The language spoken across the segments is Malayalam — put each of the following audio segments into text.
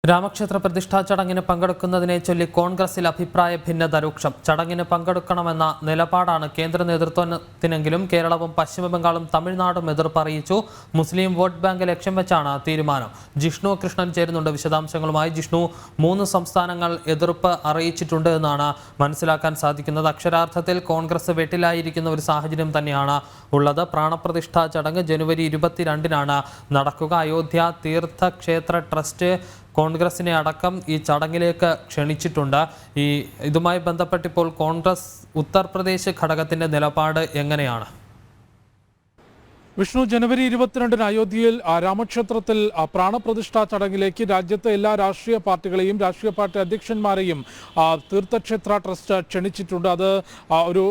രാമക്ഷേത്ര പ്രതിഷ്ഠാ ചടങ്ങിന് പങ്കെടുക്കുന്നതിനെ ചൊല്ലി കോൺഗ്രസിൽ അഭിപ്രായ ഭിന്നത രൂക്ഷം. ചടങ്ങിന് പങ്കെടുക്കണമെന്ന നിലപാടാണ് കേന്ദ്ര നേതൃത്വത്തിനെങ്കിലും കേരളവും പശ്ചിമബംഗാളും തമിഴ്നാടും എതിർപ്പ് അറിയിച്ചു. മുസ്ലിം വോട്ട് ബാങ്ക് ലക്ഷ്യം വെച്ചാണ് തീരുമാനം. ജിഷ്ണു കൃഷ്ണൻ ചേരുന്നുണ്ട് വിശദാംശങ്ങളുമായി. ജിഷ്ണു, 3 സംസ്ഥാനങ്ങൾ എതിർപ്പ് അറിയിച്ചിട്ടുണ്ട് എന്നാണ് മനസ്സിലാക്കാൻ സാധിക്കുന്നത്. അക്ഷരാർത്ഥത്തിൽ കോൺഗ്രസ് വെട്ടിലായിരിക്കുന്ന ഒരു സാഹചര്യം തന്നെയാണ് ഉള്ളത്. പ്രാണപ്രതിഷ്ഠാ ചടങ്ങ് ജനുവരി 22-നാണ് നടക്കുക. അയോധ്യ തീർത്ഥക്ഷേത്ര ട്രസ്റ്റ് കോൺഗ്രസിനെ അടക്കം ഈ ചടങ്ങിലേക്ക് ക്ഷണിച്ചിട്ടുണ്ട്. ഇതുമായി ബന്ധപ്പെട്ടിപ്പോൾ കോൺഗ്രസ് ഉത്തർപ്രദേശ് ഘടകത്തിന്റെ നിലപാട് എങ്ങനെയാണ്? വിഷ്ണു, ജനുവരി 22-ന് അയോധ്യയിൽ രാമക്ഷേത്രത്തിൽ പ്രാണപ്രതിഷ്ഠാ ചടങ്ങിലേക്ക് രാജ്യത്തെ എല്ലാ രാഷ്ട്രീയ പാർട്ടികളെയും രാഷ്ട്രീയ പാർട്ടി അധ്യക്ഷന്മാരെയും തീർത്ഥക്ഷേത്ര ട്രസ്റ്റ് ക്ഷണിച്ചിട്ടുണ്ട്. അത് ഒരു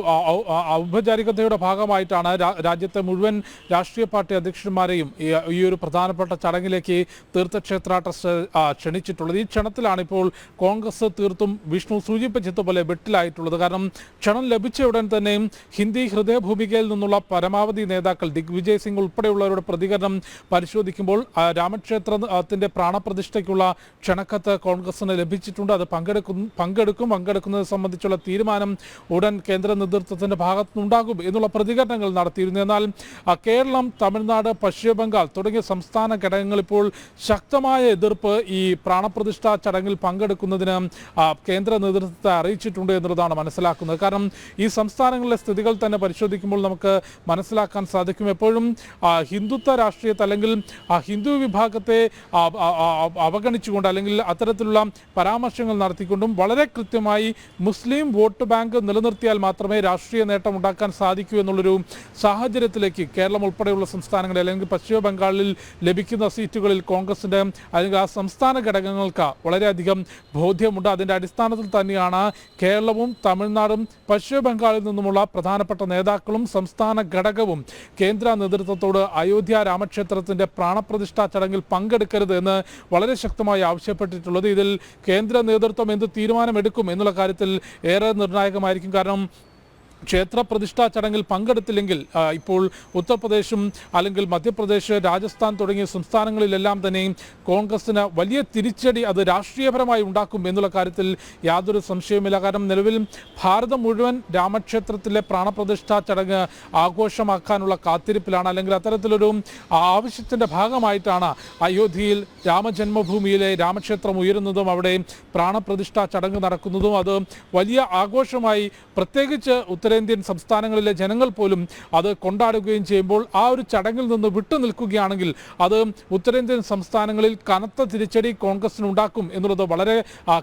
ഔപചാരികതയുടെ ഭാഗമായിട്ടാണ് രാജ്യത്തെ മുഴുവൻ രാഷ്ട്രീയ പാർട്ടി അധ്യക്ഷന്മാരെയും ഈ ഒരു പ്രധാനപ്പെട്ട ചടങ്ങിലേക്ക് തീർത്ഥക്ഷേത്ര ട്രസ്റ്റ് ക്ഷണിച്ചിട്ടുള്ളത്. ഈ ക്ഷണത്തിലാണ് ഇപ്പോൾ കോൺഗ്രസ് തീർത്തും വിഷ്ണു സൂചിപ്പിച്ചതുപോലെ വെട്ടിലായിട്ടുള്ളത്. കാരണം ക്ഷണം ലഭിച്ച ഉടൻ തന്നെ ഹിന്ദി ഹൃദയഭൂമികയിൽ നിന്നുള്ള പരമാവധി നേതാക്കൾ ദിഗ്വിജയ് സിംഗ് ഉൾപ്പെടെയുള്ളവരുടെ പ്രതികരണം പരിശോധിക്കുമ്പോൾ രാമക്ഷേത്രത്തിന്റെ പ്രാണപ്രതിഷ്ഠയ്ക്കുള്ള ക്ഷണക്കത്ത് കോൺഗ്രസിന് ലഭിച്ചിട്ടുണ്ട്. അത് പങ്കെടുക്കുന്നത് സംബന്ധിച്ചുള്ള തീരുമാനം ഉടൻ കേന്ദ്ര നേതൃത്വത്തിന്റെ ഭാഗത്തുനിന്നുണ്ടാകും എന്നുള്ള പ്രതികരണങ്ങൾ നടത്തിയിരുന്നു. എന്നാൽ കേരളം, തമിഴ്നാട്, പശ്ചിമബംഗാൾ തുടങ്ങിയ സംസ്ഥാന ഘടകങ്ങൾ ഇപ്പോൾ ശക്തമായ എതിർപ്പ് ഈ പ്രാണപ്രതിഷ്ഠാ ചടങ്ങിൽ പങ്കെടുക്കുന്നതിന് കേന്ദ്ര നേതൃത്വത്തെ അറിയിച്ചിട്ടുണ്ട് എന്നുള്ളതാണ് മനസ്സിലാക്കുന്നത്. കാരണം ഈ സംസ്ഥാനങ്ങളിലെ സ്ഥിതികൾ തന്നെ പരിശോധിക്കുമ്പോൾ നമുക്ക് മനസ്സിലാക്കാൻ സാധിക്കും, എപ്പോഴും ഹിന്ദുത്വ രാഷ്ട്രീയത്തെ അല്ലെങ്കിൽ ഹിന്ദു വിഭാഗത്തെ അവഗണിച്ചുകൊണ്ട് അല്ലെങ്കിൽ അത്തരത്തിലുള്ള പരാമർശങ്ങൾ നടത്തിക്കൊണ്ടും വളരെ കൃത്യമായി മുസ്ലിം വോട്ട് ബാങ്ക് നിലനിർത്തിയാൽ മാത്രമേ രാഷ്ട്രീയ നേട്ടം ഉണ്ടാക്കാൻ സാധിക്കൂ എന്നുള്ളൊരു സാഹചര്യത്തിലേക്ക് കേരളം ഉൾപ്പെടെയുള്ള സംസ്ഥാനങ്ങളിൽ അല്ലെങ്കിൽ പശ്ചിമ ബംഗാളിൽ ലഭിക്കുന്ന സീറ്റുകളിൽ കോൺഗ്രസിൻ്റെ അല്ലെങ്കിൽ ആ സംസ്ഥാന ഘടകങ്ങൾക്ക് വളരെയധികം ബോധ്യമുണ്ട്. അതിൻ്റെ അടിസ്ഥാനത്തിൽ തന്നെയാണ് കേരളവും തമിഴ്നാടും പശ്ചിമ ബംഗാളിൽ നിന്നുമുള്ള പ്രധാനപ്പെട്ട നേതാക്കളും സംസ്ഥാന ഘടകവും കേന്ദ്ര നേതൃത്വത്തോട് അയോധ്യ രാമക്ഷേത്രത്തിന്റെ പ്രാണപ്രതിഷ്ഠാ ചടങ്ങിൽ പങ്കെടുക്കരുത് എന്ന് വളരെ ശക്തമായി ആവശ്യപ്പെട്ടിട്ടുള്ളത്. ഇതിൽ കേന്ദ്ര നേതൃത്വം എന്ത് തീരുമാനമെടുക്കും എന്നുള്ള കാര്യത്തിൽ ഏറെ നിർണായകമായിരിക്കും. കാരണം ക്ഷേത്ര പ്രതിഷ്ഠാ ചടങ്ങിൽ പങ്കെടുത്തില്ലെങ്കിൽ ഇപ്പോൾ ഉത്തർപ്രദേശും അല്ലെങ്കിൽ മധ്യപ്രദേശ്, രാജസ്ഥാൻ തുടങ്ങിയ സംസ്ഥാനങ്ങളിലെല്ലാം തന്നെ കോൺഗ്രസിന് വലിയ തിരിച്ചടി അത് രാഷ്ട്രീയപരമായി ഉണ്ടാക്കും എന്നുള്ള കാര്യത്തിൽ യാതൊരു സംശയവുമില്ല. കാരണം നിലവിൽ ഭാരതം മുഴുവൻ രാമക്ഷേത്രത്തിലെ പ്രാണപ്രതിഷ്ഠാ ചടങ്ങ് ആഘോഷമാക്കാനുള്ള കാത്തിരിപ്പിലാണ്. അല്ലെങ്കിൽ അത്തരത്തിലൊരു ആവശ്യത്തിൻ്റെ ഭാഗമായിട്ടാണ് അയോധ്യയിൽ രാമജന്മഭൂമിയിലെ രാമക്ഷേത്രം ഉയരുന്നതും അവിടെ പ്രാണപ്രതിഷ്ഠാ ചടങ്ങ് നടക്കുന്നതും. അത് വലിയ ആഘോഷമായി പ്രത്യേകിച്ച് ഉത്തരേന്ത്യൻ സംസ്ഥാനങ്ങളിലെ ജനങ്ങൾ പോലും അത് കൊണ്ടാടുകയും ചെയ്യുമ്പോൾ ആ ഒരു ചടങ്ങിൽ നിന്ന് വിട്ടുനിൽക്കുകയാണെങ്കിൽ അത് ഉത്തരേന്ത്യൻ സംസ്ഥാനങ്ങളിൽ കനത്ത തിരിച്ചടി കോൺഗ്രസിന് ഉണ്ടാക്കും എന്നുള്ളത് വളരെ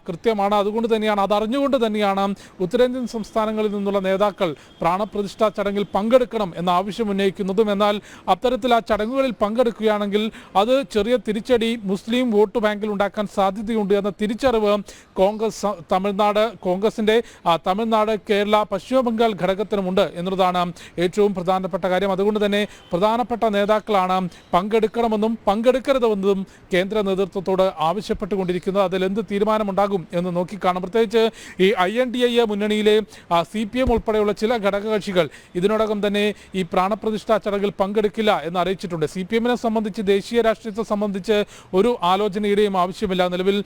കൃത്യമാണ്. അതുകൊണ്ട് തന്നെയാണ്, അതറിഞ്ഞുകൊണ്ട് തന്നെയാണ് ഉത്തരേന്ത്യൻ സംസ്ഥാനങ്ങളിൽ നിന്നുള്ള നേതാക്കൾ പ്രാണപ്രതിഷ്ഠാ ചടങ്ങിൽ പങ്കെടുക്കണം എന്ന ആവശ്യം ഉന്നയിക്കുന്നതും. എന്നാൽ അത്തരത്തിൽ ആ ചടങ്ങുകളിൽ പങ്കെടുക്കുകയാണെങ്കിൽ അത് ചെറിയ തിരിച്ചടി മുസ്ലിം വോട്ട് ബാങ്കിൽ ഉണ്ടാക്കാൻ സാധ്യതയുണ്ട് എന്ന തിരിച്ചറിവ് കോൺഗ്രസിന്റെ തമിഴ്നാട്, കേരള, പശ്ചിമ ബംഗാൾ ഘടകത്തിനുമുണ്ട് എന്നുള്ളതാണ് ഏറ്റവും പ്രധാനപ്പെട്ട കാര്യം. അതുകൊണ്ട് തന്നെ പ്രധാനപ്പെട്ട നേതാക്കളാണ് പങ്കെടുക്കണമെന്നും പങ്കെടുക്കരുതെന്നും കേന്ദ്ര നേതൃത്വത്തോട് ആവശ്യപ്പെട്ടുകൊണ്ടിരിക്കുന്നത്. അതിൽ എന്ത് തീരുമാനമുണ്ടാകും എന്ന് നോക്കിക്കാണും. പ്രത്യേകിച്ച് ഈ INDA മുന്നണിയിലെ CPM ഉൾപ്പെടെയുള്ള ചില ഘടകകക്ഷികൾ ഇതിനോടകം തന്നെ ഈ പ്രാണപ്രതിഷ്ഠാ ചടങ്ങിൽ പങ്കെടുക്കില്ല എന്ന് അറിയിച്ചിട്ടുണ്ട്. CPM-നെ സംബന്ധിച്ച്, ദേശീയ രാഷ്ട്രീയത്തെ സംബന്ധിച്ച് ഒരു ആലോചനയുടെയും ആവശ്യമില്ല. നിലവിൽ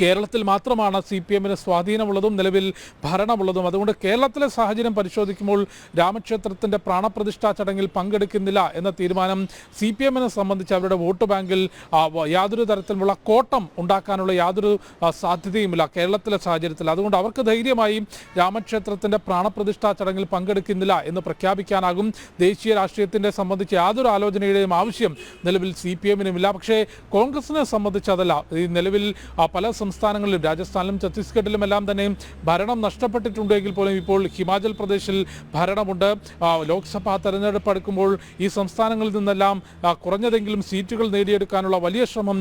കേരളത്തിൽ മാത്രമാണ് CPM-ന് സ്വാധീനമുള്ളതും നിലവിൽ ഭരണമുള്ളതും. അതുകൊണ്ട് കേരളത്തിലെ സാഹചര്യം പരിശോധിക്കുമ്പോൾ രാമക്ഷേത്രത്തിൻ്റെ പ്രാണപ്രതിഷ്ഠാ ചടങ്ങിൽ പങ്കെടുക്കുന്നില്ല എന്ന തീരുമാനം CPM-നെ സംബന്ധിച്ച് അവരുടെ വോട്ട് ബാങ്കിൽ യാതൊരു തരത്തിലുമുള്ള കോട്ടം ഉണ്ടാക്കാനുള്ള യാതൊരു സാധ്യതയുമില്ല കേരളത്തിലെ സാഹചര്യത്തിൽ. അതുകൊണ്ട് അവർക്ക് ധൈര്യമായി രാമക്ഷേത്രത്തിൻ്റെ പ്രാണപ്രതിഷ്ഠാ ചടങ്ങിൽ പങ്കെടുക്കുന്നില്ല എന്ന് പ്രഖ്യാപിക്കാനാകും. ദേശീയ രാഷ്ട്രീയത്തിൻ്റെ സംബന്ധിച്ച് യാതൊരു ആലോചനയുടെയും ആവശ്യം നിലവിൽ CPM-നുമില്ല. പക്ഷേ കോൺഗ്രസിനെ സംബന്ധിച്ച് അതല്ല. ഈ നിലവിൽ പല സംസ്ഥാനങ്ങളിലും രാജസ്ഥാനിലും ഛത്തീസ്ഗഡിലും എല്ലാം തന്നെ ഭരണം നഷ്ടപ്പെട്ടിട്ടുണ്ടെങ്കിൽ പോലും ഇപ്പോൾ ഹിമാചൽ പ്രദേശിൽ ഭരണമുണ്ട്. ലോക്സഭാ തെരഞ്ഞെടുപ്പ് അടുക്കുമ്പോൾ ഈ സംസ്ഥാനങ്ങളിൽ നിന്നെല്ലാം കുറഞ്ഞതെങ്കിലും സീറ്റുകൾ നേടിയെടുക്കാനുള്ള വലിയ ശ്രമം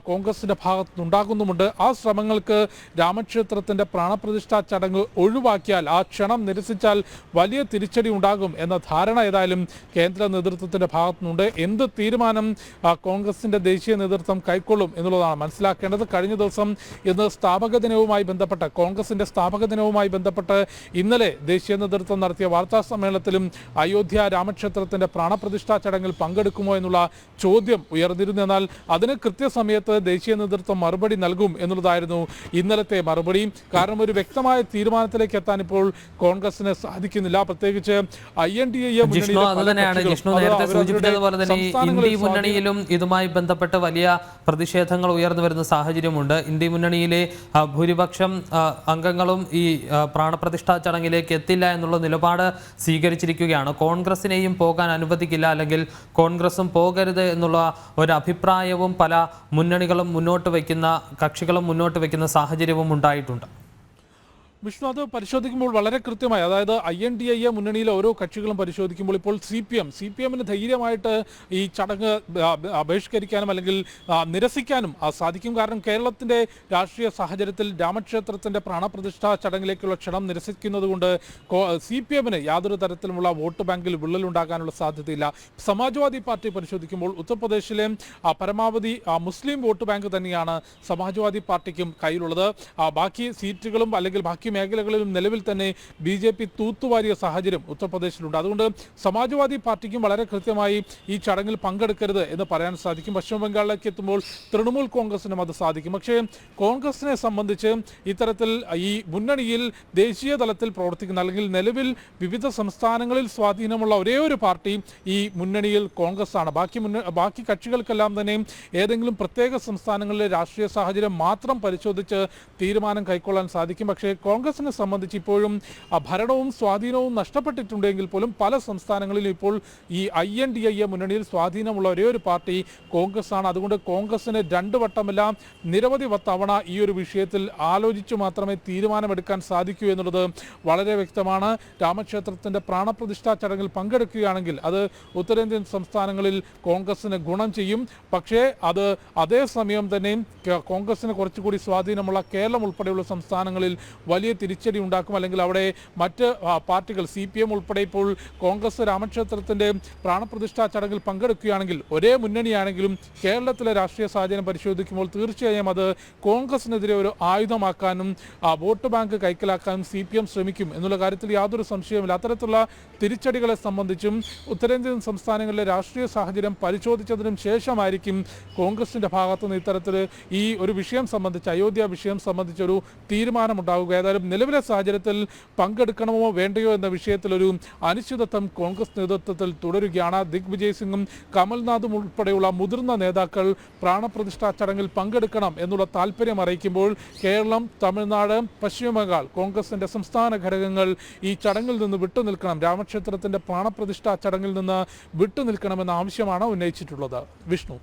കോൺഗ്രസിൻ്റെ ഭാഗത്തുനിന്നുണ്ടാകുന്നുമുണ്ട്. ആ ശ്രമങ്ങൾക്ക് രാമക്ഷേത്രത്തിൻ്റെ പ്രാണപ്രതിഷ്ഠാ ചടങ്ങ് ഒഴിവാക്കിയാൽ, ആ ക്ഷണം നിരസിച്ചാൽ വലിയ തിരിച്ചടി ഉണ്ടാകും എന്ന ധാരണ ഏതായാലും കേന്ദ്ര നേതൃത്വത്തിൻ്റെ ഭാഗത്തുനിന്നുണ്ട്. എന്ത് തീരുമാനം കോൺഗ്രസിൻ്റെ ദേശീയ നേതൃത്വം കൈക്കൊള്ളും എന്നുള്ളതാണ് മനസ്സിലാക്കേണ്ടത്. കഴിഞ്ഞ ദിവസം ഇന്ന് സ്ഥാപക ദിനവുമായി ബന്ധപ്പെട്ട് കോൺഗ്രസിന്റെ സ്ഥാപക ദിനവുമായി ബന്ധപ്പെട്ട് ഇന്നലെ ദേശീയ നേതൃത്വം നടത്തിയ വാർത്താ സമ്മേളനത്തിലും അയോധ്യ രാമക്ഷേത്രത്തിന്റെ പ്രാണപ്രതിഷ്ഠാ ചടങ്ങിൽ പങ്കെടുക്കുമോ എന്നുള്ള ചോദ്യം ഉയർന്നിരുന്നു. എന്നാൽ അതിന് കൃത്യസമയത്ത് ദേശീയ നേതൃത്വം മറുപടി നൽകും എന്നുള്ളതായിരുന്നു ഇന്നലത്തെ മറുപടി. കാരണം ഒരു വ്യക്തമായ തീരുമാനത്തിലേക്ക് എത്താൻ ഇപ്പോൾ കോൺഗ്രസിന് സാധിക്കുന്നില്ല. പ്രത്യേകിച്ച് INDA മുന്നണിയിലും ഇതുമായി ബന്ധപ്പെട്ട് വലിയ പ്രതിഷേധങ്ങൾ ഉയർന്നു വരുന്ന സാഹചര്യമുണ്ട്. ഇന്ത്യ മുന്നണിയിലെ ഭൂരിപക്ഷം അംഗങ്ങളും ഈ പ്രാണപ്രതിഷ്ഠാ ചടങ്ങിലേക്ക് എത്തില്ല എന്നുള്ള നിലപാട് സ്വീകരിച്ചിരിക്കുകയാണ്. കോൺഗ്രസിനെയും പോകാൻ അനുവദിക്കില്ല, അല്ലെങ്കിൽ കോൺഗ്രസും പോകരുത് എന്നുള്ള ഒരു അഭിപ്രായവും പല മുന്നണികളും മുന്നോട്ട് വയ്ക്കുന്ന കക്ഷികളും മുന്നോട്ട് വയ്ക്കുന്ന സാഹചര്യവും ഉണ്ടായിട്ടുണ്ട്. വിഷ്ണു, അത് പരിശോധിക്കുമ്പോൾ വളരെ കൃത്യമായി, അതായത് INDA മുന്നണിയിലെ ഓരോ കക്ഷികളും പരിശോധിക്കുമ്പോൾ ഇപ്പോൾ CPMന് ധൈര്യമായിട്ട് ഈ ചടങ്ങ് ബഹിഷ്കരിക്കാനും അല്ലെങ്കിൽ നിരസിക്കാനും സാധിക്കും. കാരണം കേരളത്തിൻ്റെ രാഷ്ട്രീയ സാഹചര്യത്തിൽ രാമക്ഷേത്രത്തിൻ്റെ പ്രാണപ്രതിഷ്ഠാ ചടങ്ങിലേക്കുള്ള ക്ഷണം നിരസിക്കുന്നത് കൊണ്ട് CPMന് യാതൊരു തരത്തിലുമുള്ള വോട്ട് ബാങ്കിൽ വിള്ളലുണ്ടാകാനുള്ള സാധ്യതയില്ല. സമാജ്വാദി പാർട്ടി പരിശോധിക്കുമ്പോൾ ഉത്തർപ്രദേശിലെ പരമാവധി മുസ്ലിം വോട്ട് ബാങ്ക് തന്നെയാണ് സമാജ്വാദി പാർട്ടിക്കും കയ്യിലുള്ളത്. ബാക്കി സീറ്റുകളും അല്ലെങ്കിൽ ബാക്കി മേഖലകളിലും നിലവിൽ തന്നെ BJP തൂത്തുവാരിയ സാഹചര്യം ഉത്തർപ്രദേശിലുണ്ട്. അതുകൊണ്ട് സമാജ്വാദി പാർട്ടിക്കും വളരെ കൃത്യമായി ഈ ചടങ്ങിൽ പങ്കെടുക്കരുത് എന്ന് പറയാൻ സാധിക്കും. പശ്ചിമ ബംഗാളിലേക്ക് എത്തുമ്പോൾ തൃണമൂൽ കോൺഗ്രസിനും അത് സാധിക്കും. പക്ഷേ കോൺഗ്രസിനെ സംബന്ധിച്ച് ഇത്തരത്തിൽ ഈ മുന്നണിയിൽ ദേശീയ തലത്തിൽ പ്രവർത്തിക്കുന്ന അല്ലെങ്കിൽ നിലവിൽ വിവിധ സംസ്ഥാനങ്ങളിൽ സ്വാധീനമുള്ള ഒരേ ഒരു പാർട്ടി ഈ മുന്നണിയിൽ കോൺഗ്രസ് ആണ്. ബാക്കി കക്ഷികൾക്കെല്ലാം തന്നെ ഏതെങ്കിലും പ്രത്യേക സംസ്ഥാനങ്ങളിലെ രാഷ്ട്രീയ സാഹചര്യം മാത്രം പരിശോധിച്ച് തീരുമാനം കൈക്കൊള്ളാൻ സാധിക്കും. പക്ഷേ കോൺഗ്രസിനെ സംബന്ധിച്ച് ഇപ്പോഴും ഭരണവും സ്വാധീനവും നഷ്ടപ്പെട്ടിട്ടുണ്ടെങ്കിൽ പോലും പല സംസ്ഥാനങ്ങളിലും ഇപ്പോൾ ഈ INDA മുന്നണിയിൽ സ്വാധീനമുള്ള ഒരേ ഒരു പാർട്ടി കോൺഗ്രസ് ആണ്. അതുകൊണ്ട് കോൺഗ്രസിന് 2 വട്ടമല്ല നിരവധി തവണ ഈ ഒരു വിഷയത്തിൽ ആലോചിച്ചു മാത്രമേ തീരുമാനമെടുക്കാൻ സാധിക്കൂ എന്നുള്ളത് വളരെ വ്യക്തമാണ്. രാമക്ഷേത്രത്തിൻ്റെ പ്രാണപ്രതിഷ്ഠാ ചടങ്ങിൽ പങ്കെടുക്കുകയാണെങ്കിൽ അത് ഉത്തരേന്ത്യൻ സംസ്ഥാനങ്ങളിൽ കോൺഗ്രസിന് ഗുണം ചെയ്യും. പക്ഷേ അത് അതേസമയം തന്നെ കോൺഗ്രസിന് കുറച്ചുകൂടി സ്വാധീനമുള്ള കേരളം ഉൾപ്പെടെയുള്ള സംസ്ഥാനങ്ങളിൽ വലിയ തിരിച്ചടി ഉണ്ടാക്കും. അല്ലെങ്കിൽ അവിടെ മറ്റ് പാർട്ടികൾ CPM ഉൾപ്പെടെ ഇപ്പോൾ കോൺഗ്രസ് രാമക്ഷേത്രത്തിൻ്റെ പ്രാണപ്രതിഷ്ഠാ ചടങ്ങിൽ പങ്കെടുക്കുകയാണെങ്കിൽ ഒരേ മുന്നണിയാണെങ്കിലും കേരളത്തിലെ രാഷ്ട്രീയ സാഹചര്യം പരിശോധിക്കുമ്പോൾ തീർച്ചയായും അത് കോൺഗ്രസിനെതിരെ ഒരു ആയുധമാക്കാനും വോട്ട് ബാങ്ക് കൈക്കലാക്കാനും CPM ശ്രമിക്കും എന്നുള്ള കാര്യത്തിൽ യാതൊരു സംശയവുമില്ല. അത്തരത്തിലുള്ള തിരിച്ചടികളെ സംബന്ധിച്ചും ഉത്തരേന്ത്യൻ സംസ്ഥാനങ്ങളിലെ രാഷ്ട്രീയ സാഹചര്യം പരിശോധിച്ചതിനും ശേഷമായിരിക്കും കോൺഗ്രസിൻ്റെ ഭാഗത്തുനിന്ന് ഇത്തരത്തിൽ ഈ ഒരു വിഷയം സംബന്ധിച്ച് അയോധ്യ വിഷയം സംബന്ധിച്ചൊരു തീരുമാനമുണ്ടാവുക. ഏതായാലും നിലവിലെ സാഹചര്യത്തിൽ പങ്കെടുക്കണമോ വേണ്ടയോ എന്ന വിഷയത്തിലൊരു അനിശ്ചിതത്വം കോൺഗ്രസ് നേതൃത്വത്തിൽ തുടരുകയാണ്. ദിഗ്വിജയ് സിംഗും കമൽനാഥും ഉൾപ്പെടെയുള്ള മുതിർന്ന നേതാക്കൾ പ്രാണപ്രതിഷ്ഠാ ചടങ്ങിൽ പങ്കെടുക്കണം എന്നുള്ള താല്പര്യം അറിയിക്കുമ്പോൾ കേരളം, തമിഴ്നാട്, പശ്ചിമ ബംഗാൾ കോൺഗ്രസിൻ്റെ സംസ്ഥാന ഘടകങ്ങൾ ഈ ചടങ്ങിൽ നിന്ന് വിട്ടുനിൽക്കണം, രാമക്ഷേത്രത്തിൻ്റെ പ്രാണപ്രതിഷ്ഠാ ചടങ്ങിൽ നിന്ന് വിട്ടുനിൽക്കണമെന്ന ആവശ്യമാണ് ഉന്നയിച്ചിട്ടുള്ളത്. വിഷ്ണു.